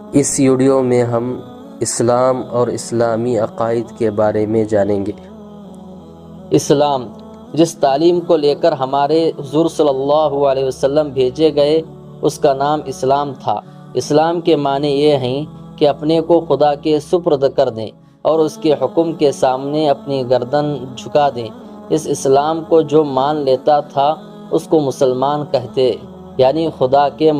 اس video میں ہم اسلام اور اسلامی عقائد کے بارے میں جانیں گے۔ اسلام، جس تعلیم کو لے کر ہمارے حضور صلی اللہ علیہ وسلم بھیجے گئے، اس کا نام اسلام تھا۔ اسلام کے معنی یہ ہیں کہ اپنے کو خدا کے سپرد کر دیں اور اس کے حکم کے سامنے اپنی گردن جھکا دیں۔ اس اسلام کو جو مان لیتا تھا اس کو مسلمان کہتے، یعنی خدا کے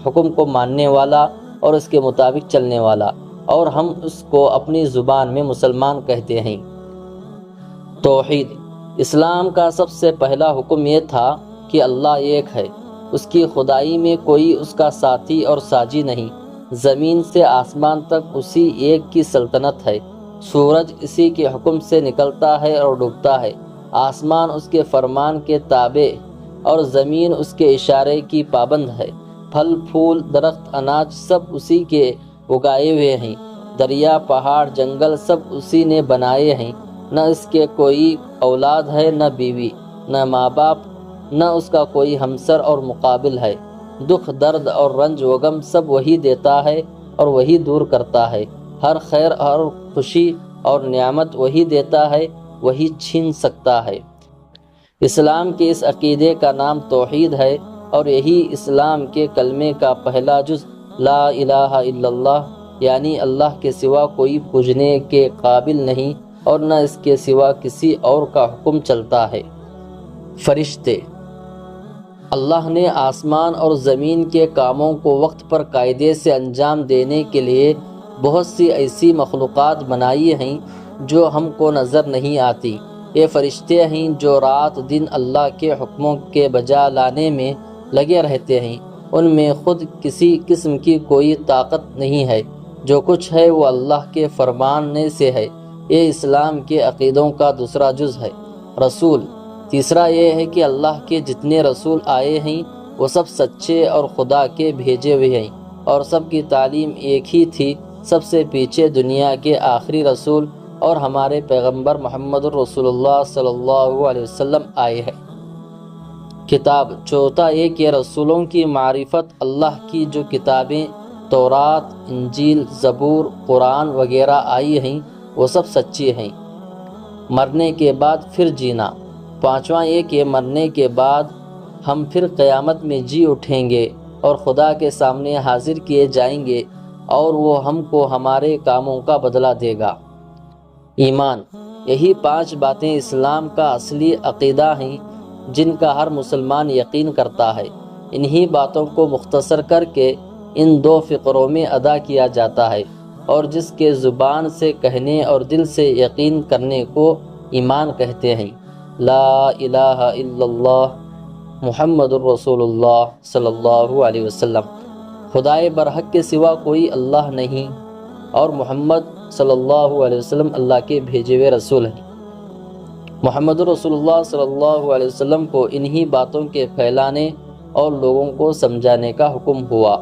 حکم کو ماننے والا اور اس کے مطابق چلنے والا، اور ہم اس کو اپنی زبان میں مسلمان کہتے ہیں۔ توحید، اسلام کا سب سے پہلا حکم یہ تھا کہ اللہ ایک ہے، اس کی خدائی میں کوئی اس کا ساتھی اور ساجی نہیں۔ زمین سے آسمان تک اسی ایک کی سلطنت ہے۔ سورج اسی کے حکم سے نکلتا ہے اور ڈوبتا ہے۔ آسمان اس کے فرمان کے تابع اور زمین اس کے اشارے کی پابند ہے۔ پھل پھول، درخت، اناج سب اسی کے اگائے ہوئے ہیں۔ دریا، پہاڑ، جنگل سب اسی نے بنائے ہیں۔ نہ اس کے کوئی اولاد ہے، نہ بیوی، نہ ماں باپ، نہ اس کا کوئی ہمسر اور مقابل ہے۔ دکھ، درد اور رنج و غم سب وہی دیتا ہے اور وہی دور کرتا ہے۔ ہر خیر اور خوشی اور نعمت وہی دیتا ہے، وہی چھین سکتا ہے۔ اسلام کے اس عقیدے کا نام توحید ہے، اور یہی اسلام کے کلمے کا پہلا جز لا الہ الا اللہ، یعنی اللہ کے سوا کوئی پوجنے کے قابل نہیں اور نہ اس کے سوا کسی اور کا حکم چلتا ہے۔ فرشتے، اللہ نے آسمان اور زمین کے کاموں کو وقت پر قاعدے سے انجام دینے کے لیے بہت سی ایسی مخلوقات بنائی ہیں جو ہم کو نظر نہیں آتی۔ یہ فرشتے ہیں جو رات دن اللہ کے حکموں کے بجا لانے میں لگے رہتے ہیں۔ ان میں خود کسی قسم کی کوئی طاقت نہیں ہے۔ جو کچھ ہے وہ اللہ کے فرمانے سے ہے۔ یہ اسلام کے عقیدوں کا دوسرا جز ہے۔ رسول، تیسرا یہ ہے کہ اللہ کے جتنے رسول آئے ہیں وہ سب سچے اور خدا کے بھیجے ہوئے ہیں، اور سب کی تعلیم ایک ہی تھی۔ سب سے پیچھے دنیا کے آخری رسول اور ہمارے پیغمبر محمد رسول اللہ صلی اللہ علیہ وسلم آئے ہیں۔ کتاب، چوتھا ایک یہ رسولوں کی معرفت۔ اللہ کی جو کتابیں تورات، انجیل، زبور، قرآن وغیرہ آئی ہیں وہ سب سچی ہیں۔ مرنے کے بعد پھر جینا، پانچواں یہ کہ مرنے کے بعد ہم پھر قیامت میں جی اٹھیں گے اور خدا کے سامنے حاضر کیے جائیں گے، اور وہ ہم کو ہمارے کاموں کا بدلہ دے گا۔ ایمان، یہی پانچ باتیں اسلام کا اصلی عقیدہ ہیں جن کا ہر مسلمان یقین کرتا ہے۔ انہی باتوں کو مختصر کر کے ان دو فقروں میں ادا کیا جاتا ہے، اور جس کے زبان سے کہنے اور دل سے یقین کرنے کو ایمان کہتے ہیں۔ لا الہ الا اللہ محمد الرسول اللہ صلی اللہ علیہ وسلم، خدائے برحق کے سوا کوئی اللہ نہیں، اور محمد صلی اللہ علیہ وسلم اللہ کے بھیجے ہوئے رسول ہیں۔ محمد رسول اللہ صلی اللہ علیہ وسلم کو انہی باتوں کے پھیلانے اور لوگوں کو سمجھانے کا حکم ہوا۔